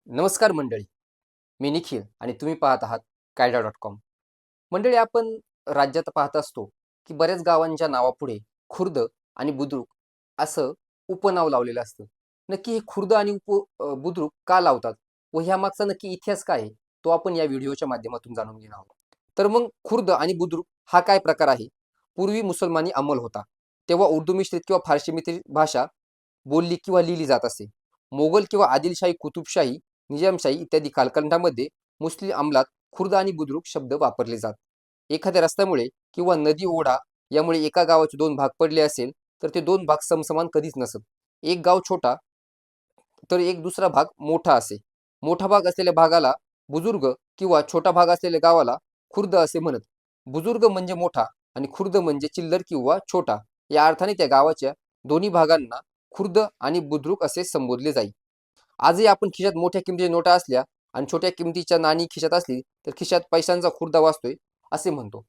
नमस्कार मंडळी, मी निखिल आणि तुम्ही पाहत आहात कायडा.com. मंडळी, आपण राज्यात पाहत असतो की बऱ्याच गावांच्या नावापुढे खुर्द आणि बुद्रुक असं उपनाव लावलेलं असतं. नक्की हे खुर्द आणि बुद्रुक का लावतात व ह्यामागचा नक्की इतिहास काय आहे, तो आपण या व्हिडिओच्या माध्यमातून जाणून घेणार आहोत. तर मग खुर्द आणि बुद्रुक हा काय प्रकार आहे? पूर्वी मुसलमानी अंमल होता, तेव्हा उर्दू मिश्रित किंवा फारसी मिश्रित भाषा बोलली किंवा लिहिली जात असे. मोगल किंवा आदिलशाही, कुतुबशाही, निजामशाही इत्यादी कालखंडामध्ये मुस्लिम अंमलात खुर्द आणि बुद्रुक शब्द वापरले जात. एखाद्या रस्त्यामुळे किंवा नदी ओढा यामुळे एका गावाचे दोन भाग पडले असेल तर ते दोन भाग समसमान कधीच नसत. एक गाव छोटा तर एक दुसरा भाग मोठा असे. मोठा भाग असलेल्या भागाला बुजुर्ग किंवा छोटा भाग असलेल्या गावाला खुर्द असे म्हणत. बुजुर्ग म्हणजे मोठा आणि खुर्द म्हणजे चिल्लर किंवा छोटा, या अर्थाने त्या गावाच्या दोन्ही भागांना खुर्द आणि बुद्रुक असे संबोधले जाई. आजही आपण खिशात मोठ्या किमतीच्या नोटा असल्या आणि छोट्या किमतीच्या नाणी खिशात असली तर खिशात पैशांचा खुर्दा वाचतोय असे म्हणतो.